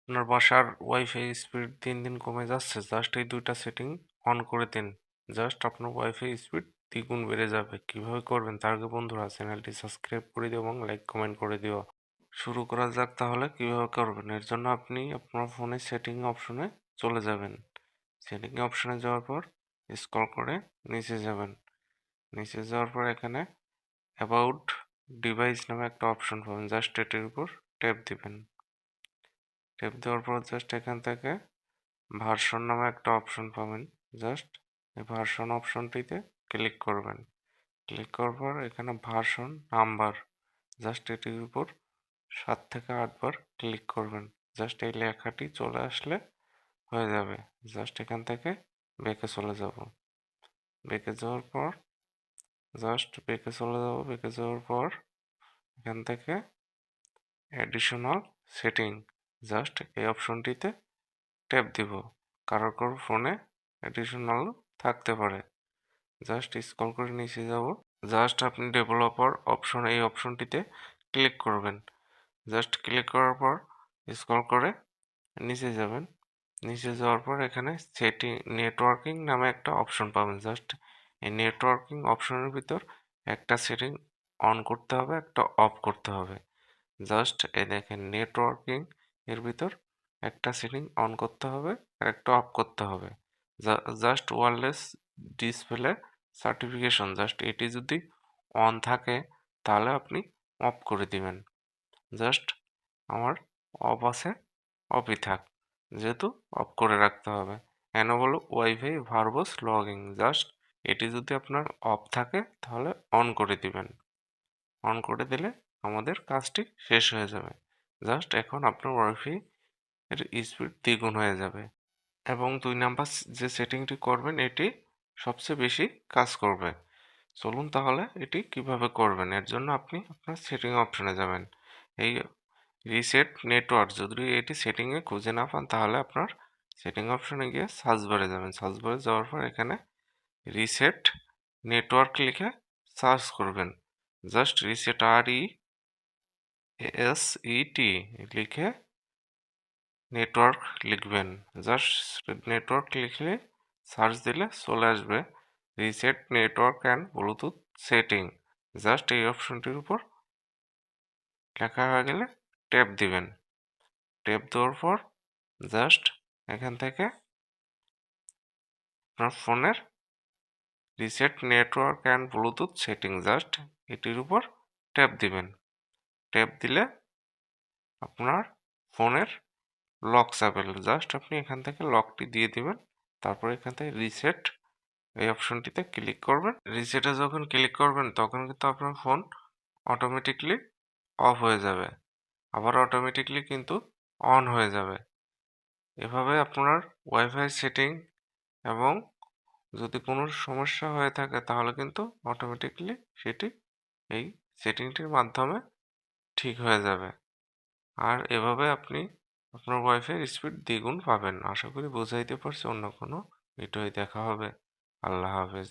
আপনার বাসার wifi speed দিন দিন কমে যাচ্ছে, জাস্ট এই দুইটা সেটিং অন করে দিন। জাস্ট আপনার ওয়াইফাই স্পিড দ্বিগুণ বেড়ে যাবে। কিভাবে করবেন তার আগে বন্ধুরা চ্যানেলটি সাবস্ক্রাইব করে দিও এবং লাইক কমেন্ট করে দিও। শুরু করা যাক তাহলে কিভাবে করবেন। এর জন্য আপনি আপনার ফোনের সেটিং অপশনে চলে যাবেন। সেটিং অপশনে যাওয়ার পর স্ক্রল করে নিচে যাবেন। নিচে যাওয়ার পর এখানে অ্যাবাউট ডিভাইস নামে একটা অপশন পাবেন, জাস্ট এটির উপর ট্যাপ দিবেন। ট্যাপ দেওয়ার পর জাস্ট এখান থেকে ভার্সন নামে একটা অপশন পাবেন, জাস্ট এই ভার্সন অপশনটিতে ক্লিক করবেন। ক্লিক করার পর এখানে ভার্সন নাম্বার, জাস্ট এটির উপর 7 থেকে 8 বার ক্লিক করবেন। জাস্ট এই লেখাটি চলে আসলে হয়ে যাবে। জাস্ট এখান থেকে ব্যাকে চলে যাব। ব্যাকে যাওয়ার পর ব্যাকে চলে যাব। ব্যাকে যাওয়ার পর এখান থেকে অ্যাডিশনাল সেটিং, জাস্ট এই অপশনটিতে ট্যাপ দিব। কারোর ফোনে অ্যাডিশনাল থাকতে পারে। জাস্ট স্ক্রল করে নিচে যাব। জাস্ট আপনি ডেভেলপার অপশন এই অপশনটিতে ক্লিক করবেন। জাস্ট ক্লিক করার পর স্ক্রল করে নিচে যাবেন। নিচে যাওয়ার পর এখানে সেটিং নেটওয়ার্কিং নামে একটা অপশন পাবেন। জাস্ট এই নেটওয়ার্কিং অপশনের ভিতর একটা সেটিং অন করতে হবে, একটা অফ করতে হবে। জাস্ট এই দেখেন নেটওয়ার্কিং এর ভিতর একটা সেটিং অন করতে হবে আর একটা অফ করতে হবে। Just wireless display certification, just এটি যদি অন থাকে তাহলে আপনি অফ করে দিবেন। জাস্ট আমার অফ আছে, অফই থাক, যেহেতু অফ করে রাখতে হবে। Enable wifi verbs login, just এটি যদি আপনার অফ থাকে তাহলে অন করে দিবেন। অন করে দিলে আমাদের কাজটি শেষ হয়ে যাবে। জাস্ট এখন আপনার ওয়াইফাই এর স্পিড দ্বিগুণ হয়ে যাবে এবং 2 নাম্বার যে সেটিংটি করবেন এটি সবচেয়ে বেশি কাজ করবে। চলুন তাহলে এটি কিভাবে করবেন। এর জন্য আপনি আপনার সেটিং অপশনে যাবেন। এই রিসেট নেটওয়ার্ক যদি এটি সেটিংয়ে খুঁজে না পান তাহলে আপনার সেটিং অপশনে গিয়ে সার্চ বারে যাবেন। সার্চ বারে যাওয়ার পর এখানে রিসেট নেটওয়ার্ক লিখে সার্চ করবেন। জাস্ট রিসেট RESET লিখে নেটওয়ার্ক লিখবেন। জাস্ট নেটওয়ার্ক লিখলে সার্চ দিলে চলে আসবে reset network and Bluetooth setting. Just এই অপশনটির উপর লেখা হয়ে গেলে ট্যাপ দিবেন। ট্যাপ দেওয়ার পর জাস্ট এখান থেকে আপনার ফোনের reset network and Bluetooth setting, just এটির উপর ট্যাপ দিবেন। ট্যাপ দিলে আপনার ফোনের লক যাবে। জাস্ট আপনি এখান থেকে লকটি দিয়ে দিবেন। তারপর এখান থেকে রিসেট এই অপশনটিতে ক্লিক করবেন। রিসেটে যখন ক্লিক করবেন তখন কিন্তু আপনার ফোন অটোমেটিকলি অফ হয়ে যাবে, আবার অটোমেটিকলি কিন্তু অন হয়ে যাবে। এভাবে আপনার ওয়াইফাই সেটিং এবং যদি কোনো সমস্যা হয়ে থাকে তাহলে কিন্তু অটোমেটিকলি সেটি এই সেটিংটির মাধ্যমে ঠিক হয়ে যাবে। আর এভাবে আপনি আপনার ওয়াইফাই স্পিড দ্বিগুণ পাবেন। আশা করি বোঝাইতে পারছি। অন্য কোনো ভিডিওয় দেখা হবে। আল্লাহ হাফেজ।